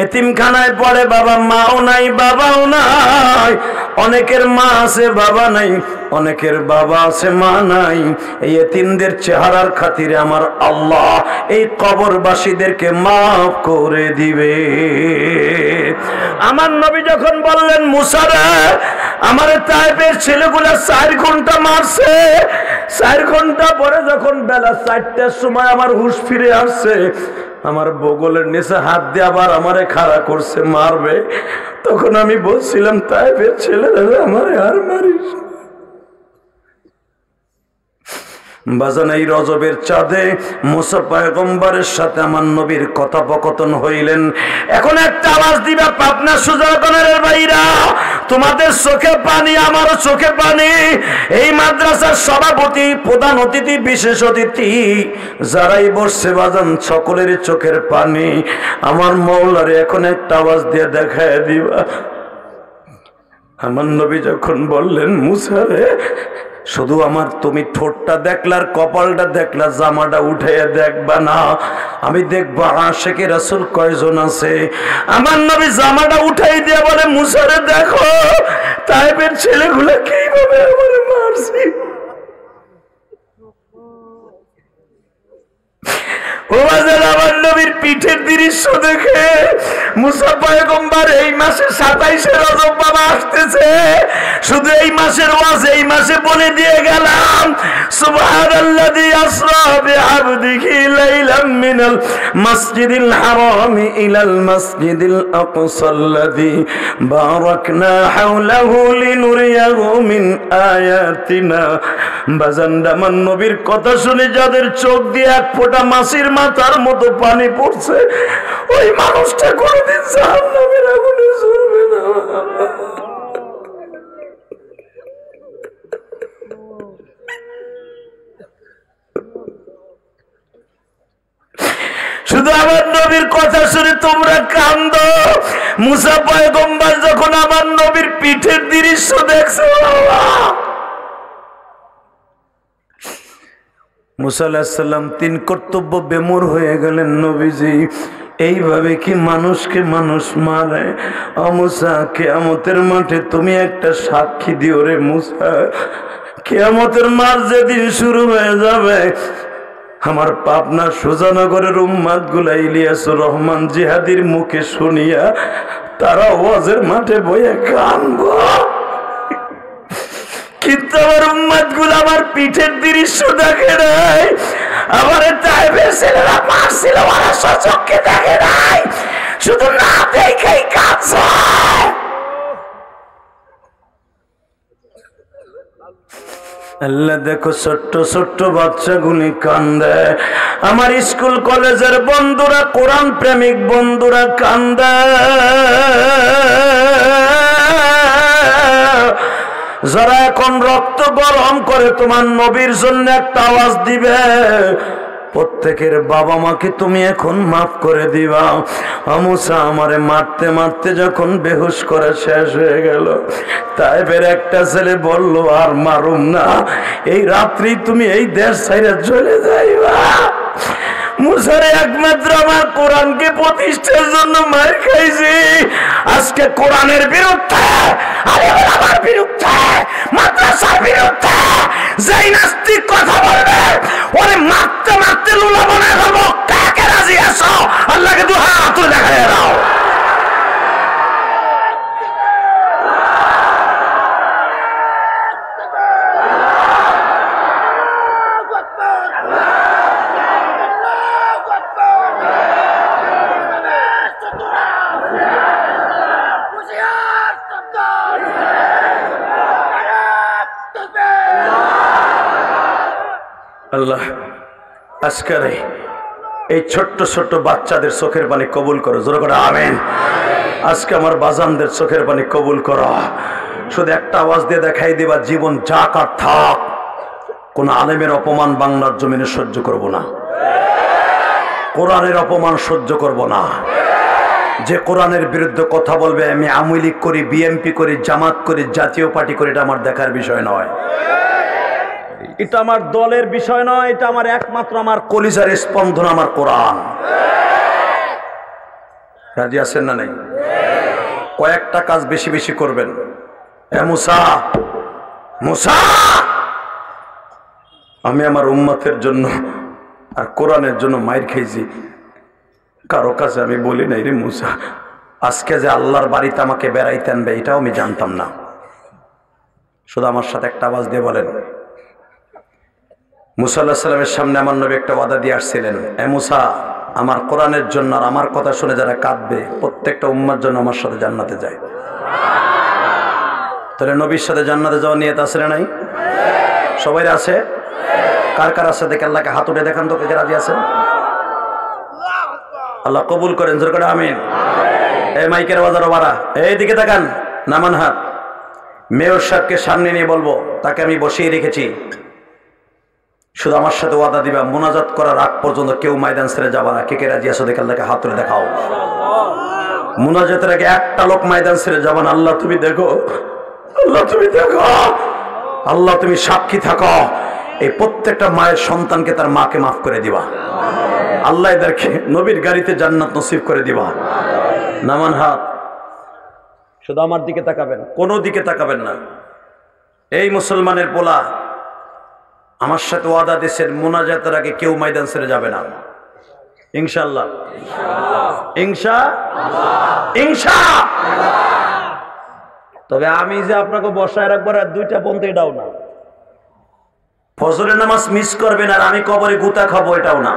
এতিমখানায় পড়ে বাবা মাও নাই বাবাও নাই। অনেকের মা আছে বাবা নাই, অনেকের বাবা আছে মা নাই। এই এতিমদের চেহারার খাতিরে আমার আল্লাহ এই কবরবাসীদেরকে মাফ করে দিবে। আমার নবী যখন বললেন মুসারে আমার তায়েফের ছেলেগুলা 4 ঘন্টা মারছে, 4 ঘন্টা পরে যখন বেলা 4টার সময় আমার হুঁশ ফিরে আসছে, আমার বগলের নিচে হাত দিয়ে আবার আমারে খাড়া করছে মারবে। তখন আমি বলছিলাম তায়েফের ছেলেরা আমারে আর মারিস। বাজান এই রজবের চাঁদে মুসা পয়গম্বরের সাথে আমার নবীর কথোপকথন হইলেন। এখন একটা আওয়াজ দিবা পাবনা সুজাতনের ভাইরা, তোমাদের চোখে পানি, আমারও চোখে পানি। এই মাদ্রাসার সভাপতি, প্রধান অতিথি, বিশেষ অতিথি যারাই বসছে বাজান, সকলের চোখের পানি। আমার মওলারে এখন একটা আওয়াজ দিয়ে দেখায় দিবা। আমার নবী যখন বললেন মুসা রে, শুধু আমার তুমি ঠোঁটটা দেখলার, কপালটা দেখলা, জামাটা উঠাইয়া দেখবা না, আমি দেখবো আশিকে রাসূল কয়জন আছে। আমার নবী জামাটা উঠাই দিয়ে বলে মুসা রে দেখো তাইবের ছেলেগুলা কিভাবে আমারে মারছে। আমার নবীর পিঠের দৃশ্য দেখে মুসা পয়গম্বর এই মাসে 27শে রজব বাবা আসতেছে, শুধু এই মাসের ওয়াজ এই মাসে বলে দিয়ে গেলাম, সুবহানাল্লাযী আসরা বিআবদিহি লাইলাম মিনাল মাসজিদিল হারামি ইলাল মাসজিদিল আকসাল্লাযী বারাকনা হাওলাহু লিনুরিয়াহু মিন আয়াতিনা। বাজানরা আমার নবীর কথা শুনে যাদের চোখ দিয়ে এক ফোঁটা মাছির মাথার মতো পানি পড়ছে, ওই মানুষটা কোনদিন জাহান্নামের আগুনে জ্বলবে না। শুধু আমার নবীর কথা শুনে তোমরা কান্দো। মুসা পয়গম্বর যখন আমার নবীর পিঠের দৃশ্য দেখছে, মুসা আলাইহিস সালাম 3 কর্তব্য বেমুর হয়ে গেলেন। নবীজি এইভাবে কি মানুষকে মানুষ মারে? ও মুসা, কিয়ামতের মাঠে তুমি একটা সাক্ষী দিও রে মুসা। কিয়ামতের মাঠ যেদিন শুরু হয়ে যাবে, আমার পাবনা সুজানগরের উম্মাদ গুলা ইলিয়াসুর রহমান জিহাদির মুখে শুনিয়া তারা ওয়াজের মাঠে বইয়া কানবো, কিন্তু আমার উম্মাদ গুলো আমার পিঠের দৃশ্য দেখে নাই। আমার তাইবের ছেলেরা মারছিল, ওরা সচক্ষে দেখে নাই, শুধু না দেখেই কাঁদছে। আল্লাহ দেখো ছোট্ট ছোট্ট বাচ্চাগুলি কান্দে, আমার স্কুল কলেজের বন্ধুরা, কোরআন প্রেমিক বন্ধুরা কান্দে। যারা এখন রক্ত গরম করে তোমার নবীর জন্য একটা আওয়াজ দিবে, প্রত্যেকের বাবা মাকে তুমি এখন মাফ করে দিবা। মুসা আমারে মারতে মারতে যখন বেহুশ করে শেষ হয়ে গেল, তাইবের একটা ছেলে বলল আর মারুম না, এই রাত্রি তুমি এই দেশ ছাইরা চলে যাইবা। মুসারে একমাত্র আমার কোরআনকে প্রতিষ্ঠার জন্য মার খাইছি, আজকে কোরআনের বিরুদ্ধে, আলেমের বিরুদ্ধে, মাদ্রাসার বিরুদ্ধে যেই নাস্তিক কথা বলবে ওরে মারতে মারতে লুলা বানায় ফেলবো। কাকে রাজি আছো? আল্লাহকে দু হাত তুলে দেখায় দাও। আল্লাহ আজকের এই ছোট্ট ছোট্ট বাচ্চাদের চোখের পানি কবুল করো, জোরে করে আমিন। আজকে আমার বাজানদের চোখের পানি কবুল করো। শুধু একটা আওয়াজ দিয়ে দেখাই দিবা, জীবন যাক আর থাক, কোন আলেমের অপমান বাংলার জমিনে সহ্য করব না, কোরআনের অপমান সহ্য করব না। যে কোরআনের বিরুদ্ধে কথা বলবে, আমি আওয়ামী লীগ করি, বিএনপি করি, জামাত করি, জাতীয় পার্টি করি, এটা আমার দেখার বিষয় নয়, এটা আমার দলের বিষয় নয়, এটা আমার একমাত্র আমার কলিজার স্পন্দন, আমার কোরআন। রাজি আছেন না নাই? কয়েকটা কাজ বেশি বেশি করবেন। মুসা, মুসা, আমি আমার উম্মতের জন্য আর কোরআনের জন্য মাইর খাইছি, কারো কাছে আমি বলি নাই রে মুসা, আজকে যে আল্লাহর বাড়িতে আমাকে বেড়াইতে আনবে এটাও আমি জানতাম না। শুধু আমার সাথে একটা আওয়াজ দিয়ে বলেন। মুসা আলাইহিস সালামের সামনে আমার নবী একটা ওয়াদা দিয়ে আসছিলেন, এ মুসা, আমার কোরআনের জন্য আর আমার কথা শুনে যারা কাঁদবে প্রত্যেকটা উম্মার জন্য আমার সাথে জান্নাতে যায়। তাহলে নবীর সাথে জান্নাতে যাওয়ার নিয়ত আছে না নাই? সবাই আছে? কার কার আছে দেখে আল্লাহকে হাত উঠে দেখান তো, কে রাজি আছেন? আল্লাহ কবুল করেন, জোর করে আমিন। এই মাইকের বাজারও বাড়া, এইদিকে তাকান, নামান হাত। মেয়র সাহেবকে সামনে নিয়ে বলবো, তাকে আমি বসিয়ে রেখেছি, শুধু আমার সাথে ওয়াদা দিবা মোনাজাত করার আগ পর্যন্ত কেউ ময়দান ছেড়ে যাবা না। কে কে রাজি আছো দেখে আল্লাহকে হাত তুলে দেখাও। মোনাজাতের আগে একটা লোক ময়দান ছেড়ে যাবা না। আল্লাহ তুমি দেখো, আল্লাহ তুমি দেখো, আল্লাহ তুমি সাক্ষী থাকো, এই প্রত্যেকটা মায়ের সন্তানকে তার মাকে মাফ করে দিবা। আল্লাহ এদেরকে নবীর গাড়িতে জান্নাত নসিব করে দিবা। নামান হাত, শুধু আমার দিকে তাকাবেন, কোনো দিকে তাকাবেন না। এই মুসলমানের পোলা আমার সাথে ওয়াদা দিয়েছেন মোনাজাতের আগে কেউ ময়দান ছেড়ে যাবে না, ইনশাআল্লাহ। তবে আমি যে আপনাকে বসায় রাখবো আর দুইটা বন্ধু, এটাও না। ফজরের নামাজ মিস করবেন আর আমি কবরে গুতা খাবো, এটাও না।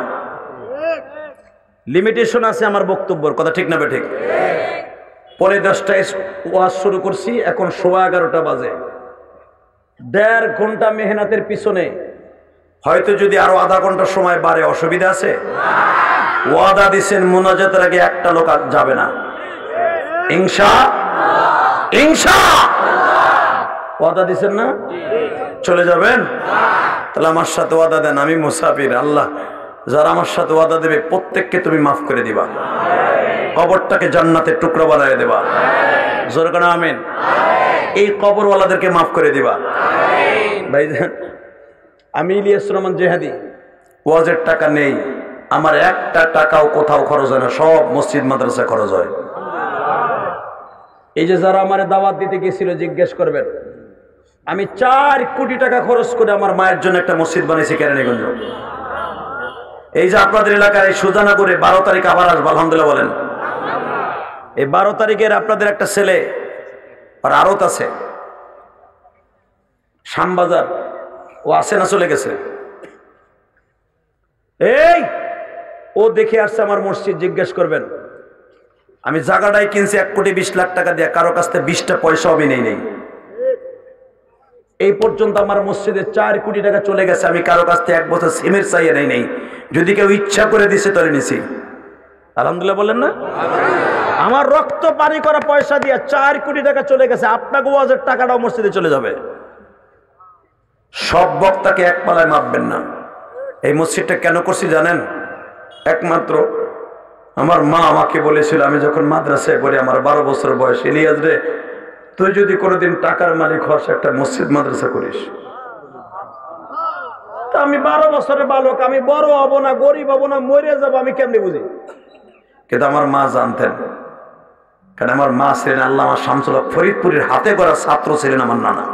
লিমিটেশন আছে আমার বক্তব্যের, কথা ঠিক না বেঠিক? 10:45 ওয়াজ শুরু করছি, এখন 11:15 বাজে। 1.5 ঘন্টা মেহনতের পিছনে হয়তো যদি আরো আধা ঘন্টা সময় বাড়ে, অসুবিধা আছে? ওয়াদা দিছেন মোনাজাতের আগে একটা লোক যাবে না, ওয়াদা দিছেন না? চলে যাবেন? তাহলে আমার সাথে ওয়াদা দেন, আমি মুসাফির। আল্লাহ যারা আমার সাথে ওয়াদা দেবে প্রত্যেককে তুমি মাফ করে দিবা, কবরটাকে জান্নাতের টুকরো বানায় দেবা। জোরে করে আমিন। এই কবরওয়ালাদেরকে মাফ করে দিবা। ভাইজান, আমি ইলিয়াস রহমান জেহাদি, ওয়াজের টাকা নেই, আমার একটা টাকাও কোথাও খরচ হয় না, সব মসজিদ মাদ্রাসা খরচ হয়। এই যে যারা আমার দাওয়াত দিতে গেছিল জিজ্ঞেস করবেন, আমি 4 কোটি টাকা খরচ করে আমার মায়ের জন্য একটা মসজিদ বানিয়েছি কেরানীগঞ্জ। এই যে আপনাদের এলাকায় এই সুজানাপুরে 12 তারিখ আবার আসবো, আলহামদুলিল্লাহ বলেন। এই 12 তারিখের আপনাদের একটা ছেলে আর আরত আছে শ্যামবাজার, ও আসে না চলে গেছে? এই ও দেখে আসছে আমার মসজিদ, জিজ্ঞেস করবেন। আমি জায়গাটাই কিনছি 1,20,00,000 টাকা দিয়ে, কারো কাছ থেকে 20টা পয়সাও আমি নেই। এই পর্যন্ত আমার মসজিদে 4 কোটি টাকা চলে গেছে, আমি কারো কাছ থেকে 1 বছর সিমের চাইয়ে নেই। যদি কেউ ইচ্ছা করে দিছে তাহলে নিছি, আলহামদুলিল্লাহ বলেন না? আমার রক্ত পানি করা পয়সা দিয়ে 4 কোটি টাকা চলে গেছে, আপনাকে ওয়াজের টাকাটাও মসজিদে চলে যাবে। সব বক্তাকে এক পালায় মাপবেন না। এই মসজিদটা কেন করছি জানেন? একমাত্র আমার মা আমাকে বলেছিল, আমি যখন মাদ্রাসায় পড়ি, আমার 12 বছর বয়স, ইলিয়াস রে তুই যদি কোনোদিন টাকার মালিক হস, একটা মসজিদ মাদ্রাসা করিস। তা আমি 12 বছরের বালক, আমি বড় হব না, গরিব হব না, মরে যাবো, আমি কেমনি বুঝি? কিন্তু আমার মা জানতেন, কারণ আমার মা ছিলেন আল্লামা শামসুল হক ফরিদপুরের হাতে গড়া ছাত্র ছিলেন আমার নানা।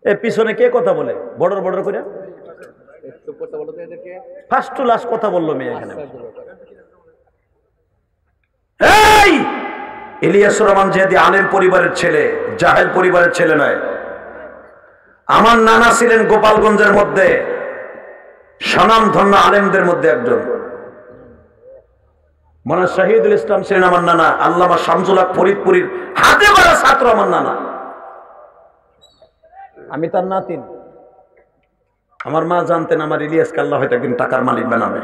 এর পিছনে কে কথা বলে বর্ডার বর্ডার করে? ফার্স্ট টু লাস্ট কথা বললো মেয়ে এখানে। এই ইলিয়াস রহমান জেহাদি আলেম পরিবারের ছেলে, জাহেল পরিবারের ছেলে নয়। আমার নানা ছিলেন গোপালগঞ্জের মধ্যে স্বনামধন্য আলেমদের মধ্যে একজন। মানে শহীদুল ইসলাম ছিলেন আমার নানা, আল্লামা শামসুল হক ফরিদপুরের হাতে গড়া ছাত্র আমার নানা। আমি তার নাতিন। আমার মা জানতেন আমার ইলিয়াসকে আল্লাহ হয়তো একদিন টাকার মালিক বানাবে।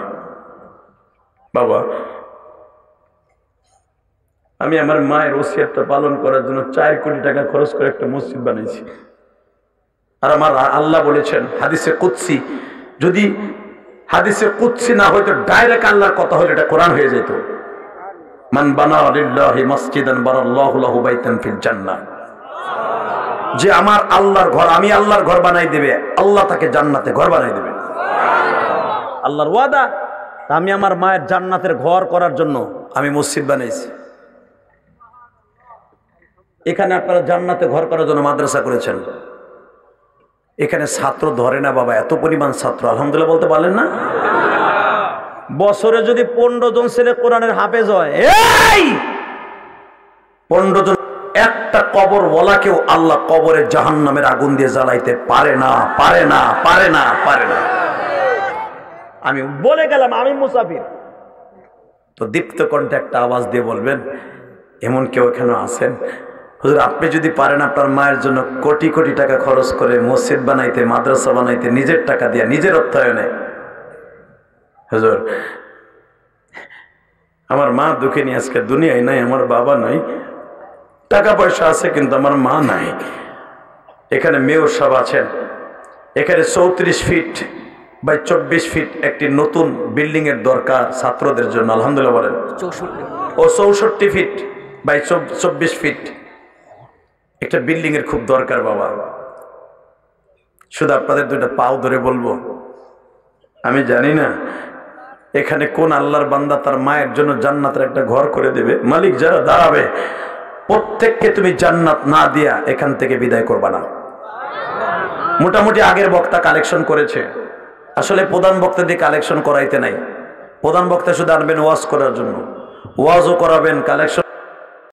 বাবা, আমি আমার মায়ের ওসিয়তটা পালন করার জন্য 4 কোটি টাকা খরচ করে একটা মসজিদ বানিয়েছি। আর আমার আল্লাহ বলেছেন হাদিসে কুদসি, যদি হাদিসে কুদসি না হয়তো ডাইরেক্ট আল্লাহর কথা হলে এটা কোরআন হয়ে যেত। মান বানা লিল্লাহি মাসজিদান বারাল্লাহু লাহু বাইতান ফিল জান্নাহ। যে আমার আল্লাহর ঘর, আমি আল্লাহর ঘর বানাই দেবে, আল্লাহ তাকে জান্নাতে ঘর বানাই দেবে। আল্লাহর ওয়াদা। তা আমি আমার মায়ের জান্নাতের ঘর করার জন্য আমি মসজিদ বানাইছি। এখানে আপনারা জান্নাতে ঘর করার জন্য মাদ্রাসা করেছেন। এখানে ছাত্র ধরে না বাবা, এত পরিমাণ ছাত্র, আলহামদুলিল্লাহ বলতে পারলেন না? বছরে যদি 15 জন ছেলে কোরআনের হাফেজ হয়, এই 15 জন, একটা কবর ওয়ালাকেও আল্লাহ কবরের জাহান্নামের আগুন দিয়ে জ্বালাইতে পারে না, পারে না, পারে না, পারে না। আমি বলে গেলাম আমি মুসাফির। তো দীপ্ত কণ্ঠে একটা আওয়াজ দিয়ে বলবেন, এমন কেউ এখানে আছেন হুজুর আপনি যদি পারেন আপনার মায়ের জন্য কোটি কোটি টাকা খরচ করে মসজিদ বানাইতে, মাদ্রাসা বানাইতে, নিজের টাকা দিয়া, নিজের অর্থায়নে। হুজুর আমার মা দুঃখিনী, আজকে দুনিয়ায় নাই, আমার বাবা নাই, টাকা পয়সা আছে কিন্তু আমার মা নাই। এখানে মেয়র সাহেব আছেন, এখানে 34 ফিট বাই 24 ফিট একটি নতুন বিল্ডিং এর দরকার ছাত্রদের জন্য। আলহামদুলিল্লাহ বলেন। ও 64 ফিট বাই 24 ফিট একটা বিল্ডিং এর খুব দরকার বাবা। শুধু আপনাদের দুইটা পাও ধরে বলবো, আমি জানি না এখানে কোন আল্লাহর বান্দা তার মায়ের জন্য জান্নাতের একটা ঘর করে দেবে। মালিক যারা দাঁড়াবে প্রত্যেককে তুমি জান্নাত না দিয়া এখান থেকে বিদায় করবা না। মোটামুটি আগের বক্তা কালেকশন করেছে, আসলে প্রধান বক্তা দিয়ে কালেকশন করাইতে নাই। প্রধান বক্তা শুধু আনবেন ওয়াজ করার জন্য, ওয়াজও করাবেন, কালেকশন